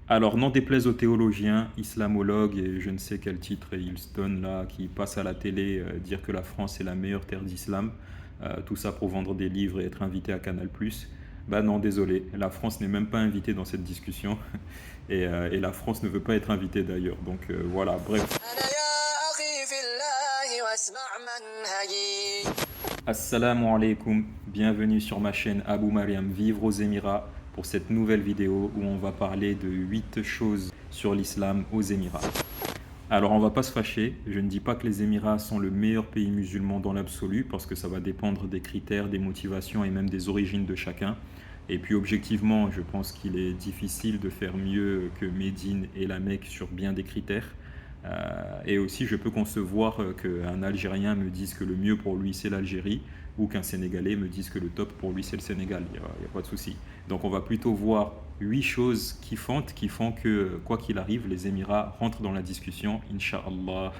Alors, n'en déplaise aux théologiens, islamologues et je ne sais quel titre ils se donnent là, qui passent à la télé dire que la France est la meilleure terre d'islam, tout ça pour vendre des livres et être invité à Canal+. Bah non, désolé, la France n'est même pas invitée dans cette discussion et la France ne veut pas être invitée d'ailleurs. Donc voilà, bref. Assalamu alaikum, bienvenue sur ma chaîne Abou Mariam Vivre aux Émirats pour cette nouvelle vidéo où on va parler de 8 choses sur l'islam aux Émirats. Alors on va pas se fâcher, je ne dis pas que les Émirats sont le meilleur pays musulman dans l'absolu parce que ça va dépendre des critères, des motivations et même des origines de chacun. Et puis objectivement, je pense qu'il est difficile de faire mieux que Médine et la Mecque sur bien des critères. Et aussi, je peux concevoir qu'un Algérien me dise que le mieux pour lui, c'est l'Algérie, ou qu'un Sénégalais me dise que le top pour lui, c'est le Sénégal. Il n'y a pas de souci. Donc, on va plutôt voir 8 choses kiffantes qui font que, quoi qu'il arrive, les Émirats rentrent dans la discussion, Inch'Allah.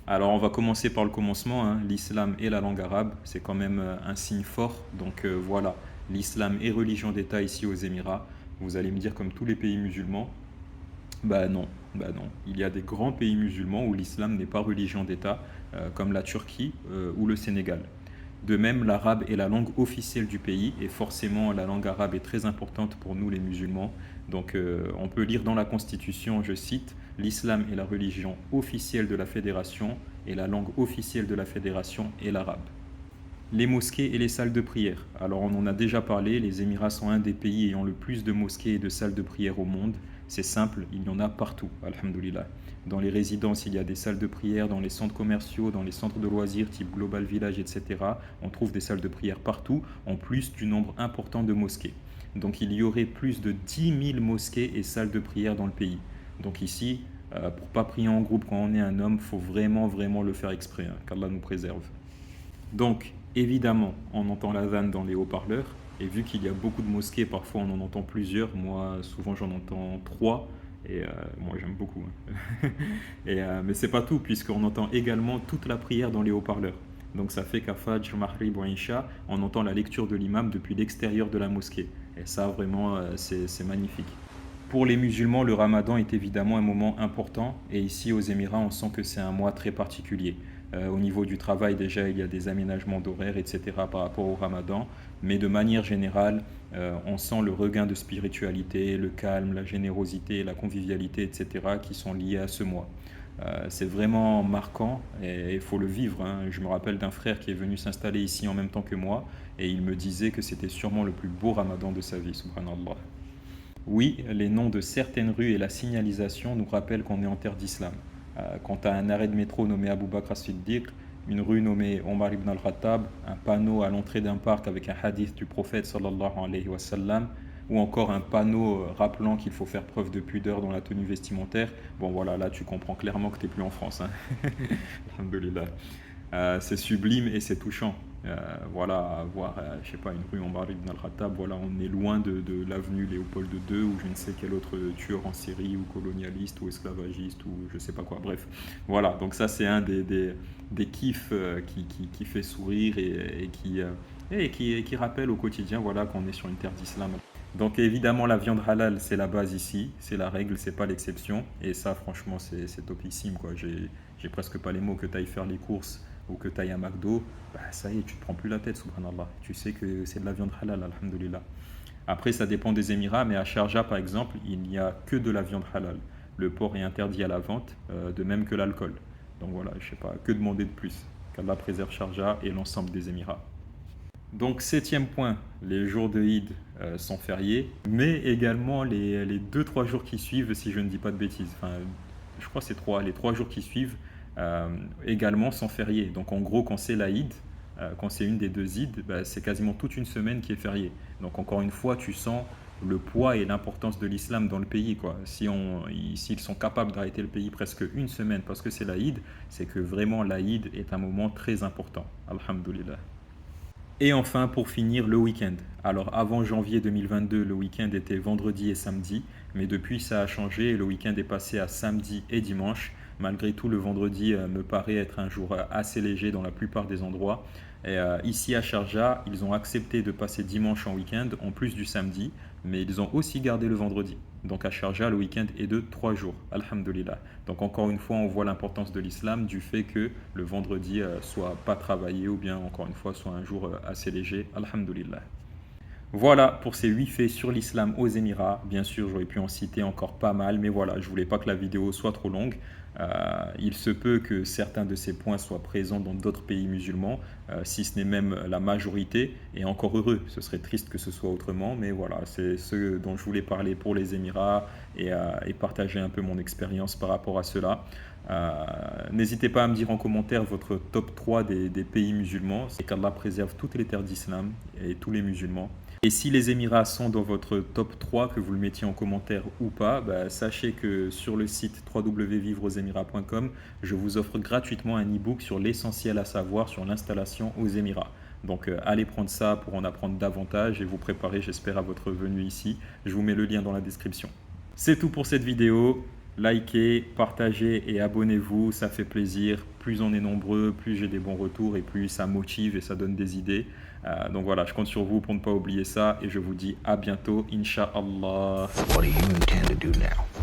Alors, on va commencer par le commencement, hein. L'islam et la langue arabe, c'est quand même un signe fort. Donc, voilà, l'islam est religion d'État ici aux Émirats. Vous allez me dire, comme tous les pays musulmans, bah non, bah non. Il y a des grands pays musulmans où l'islam n'est pas religion d'État, comme la Turquie ou le Sénégal. De même, l'arabe est la langue officielle du pays et forcément la langue arabe est très importante pour nous les musulmans. Donc on peut lire dans la Constitution, je cite, l'islam est la religion officielle de la fédération et la langue officielle de la fédération est l'arabe. Les mosquées et les salles de prière. Alors on en a déjà parlé, les Émirats sont un des pays ayant le plus de mosquées et de salles de prière au monde. C'est simple, il y en a partout, alhamdoulilah. Dans les résidences, il y a des salles de prière, dans les centres commerciaux, dans les centres de loisirs type Global Village, etc. On trouve des salles de prière partout, en plus du nombre important de mosquées. Donc il y aurait plus de 10 000 mosquées et salles de prière dans le pays. Donc ici, pour pas prier en groupe quand on est un homme, faut vraiment le faire exprès, hein, qu'Allah nous préserve. Donc, évidemment, on entend l'adhan dans les haut-parleurs. Et vu qu'il y a beaucoup de mosquées, parfois on en entend plusieurs. Moi, souvent j'en entends trois. Et moi, j'aime beaucoup, hein. Mais c'est pas tout, puisqu'on entend également toute la prière dans les haut-parleurs. Donc ça fait qu'à Fajr, Maghrib ou Isha, on entend la lecture de l'imam depuis l'extérieur de la mosquée. Et ça, vraiment, c'est magnifique. Pour les musulmans, le ramadan est évidemment un moment important et ici aux Émirats, on sent que c'est un mois très particulier. Au niveau du travail, déjà, il y a des aménagements d'horaires, etc. par rapport au ramadan, mais de manière générale, on sent le regain de spiritualité, le calme, la générosité, la convivialité, etc. qui sont liés à ce mois. C'est vraiment marquant et il faut le vivre, hein. Je me rappelle d'un frère qui est venu s'installer ici en même temps que moi et il me disait que c'était sûrement le plus beau ramadan de sa vie, subhanallah. Oui, les noms de certaines rues et la signalisation nous rappellent qu'on est en terre d'islam. Quant à un arrêt de métro nommé Abu Bakr as-Siddiq, une rue nommée Omar ibn al-Khattab, un panneau à l'entrée d'un parc avec un hadith du prophète sallallahu alayhi wa sallam, ou encore un panneau rappelant qu'il faut faire preuve de pudeur dans la tenue vestimentaire, bon voilà, là tu comprends clairement que tu n'es plus en France, hein. Alhamdulillah. C'est sublime et c'est touchant. Voilà, voir, je sais pas, une rue en Omar ibn al-Khattab, voilà, on est loin de l'avenue Léopold II ou je ne sais quel autre tueur en série ou colonialiste ou esclavagiste ou je sais pas quoi. Bref, voilà, donc ça c'est un des kiffs qui fait sourire et qui rappelle au quotidien voilà, qu'on est sur une terre d'islam. Donc évidemment la viande halal c'est la base ici, c'est la règle, c'est pas l'exception et ça franchement c'est topissime quoi. J'ai presque pas les mots que tu ailles faire les courses ou que tu ailles à McDo, bah, ça y est, tu te prends plus la tête, subhanallah. Tu sais que c'est de la viande halal, alhamdulillah. Après, ça dépend des Émirats, mais à Sharjah, par exemple, il n'y a que de la viande halal. Le porc est interdit à la vente, de même que l'alcool. Donc voilà, je sais pas, que demander de plus? Qu'Allah préserve Sharjah et l'ensemble des Émirats. Donc, septième point, les jours de Eid sont fériés, mais également les 2-3 jours qui suivent, si je ne dis pas de bêtises. Enfin, je crois que c'est les 3 jours qui suivent également sont fériés. Donc, en gros, quand c'est la Eid, quand c'est une des deux Eid, bah, c'est quasiment toute une semaine qui est fériée. Donc, encore une fois, tu sens le poids et l'importance de l'islam dans le pays, quoi. S'ils sont capables d'arrêter le pays presque une semaine parce que c'est la Eid, c'est que vraiment la Eid est un moment très important. Alhamdulillah. Et enfin, pour finir, le week-end. Alors, avant janvier 2022, le week-end était vendredi et samedi, mais depuis, ça a changé et le week-end est passé à samedi et dimanche. Malgré tout, le vendredi me paraît être un jour assez léger dans la plupart des endroits. Et, ici à Sharjah, ils ont accepté de passer dimanche en week-end en plus du samedi, mais ils ont aussi gardé le vendredi. Donc à Sharjah, le week-end est de 3 jours, alhamdoulilah. Donc encore une fois, on voit l'importance de l'islam du fait que le vendredi soit pas travaillé ou bien encore une fois soit un jour assez léger, alhamdoulilah. Voilà pour ces 8 faits sur l'islam aux Émirats. Bien sûr, j'aurais pu en citer encore pas mal, mais voilà, je voulais pas que la vidéo soit trop longue. Il se peut que certains de ces points soient présents dans d'autres pays musulmans, si ce n'est même la majorité, et encore heureux. Ce serait triste que ce soit autrement, mais voilà, c'est ce dont je voulais parler pour les Émirats et partager un peu mon expérience par rapport à cela. N'hésitez pas à me dire en commentaire votre top 3 des pays musulmans, et qu'Allah préserve toutes les terres d'islam et tous les musulmans. Et si les Émirats sont dans votre top 3, que vous le mettiez en commentaire ou pas, sachez que sur le site www.vivreauxémirats.com, je vous offre gratuitement un e-book sur l'essentiel à savoir sur l'installation aux Émirats. Donc allez prendre ça pour en apprendre davantage et vous préparer, j'espère, à votre venue ici. Je vous mets le lien dans la description. C'est tout pour cette vidéo. Likez, partagez et abonnez-vous, ça fait plaisir. Plus on est nombreux, plus j'ai des bons retours et plus ça motive et ça donne des idées. Donc voilà, je compte sur vous pour ne pas oublier ça et je vous dis à bientôt, Inch'Allah. What do you intend to do now?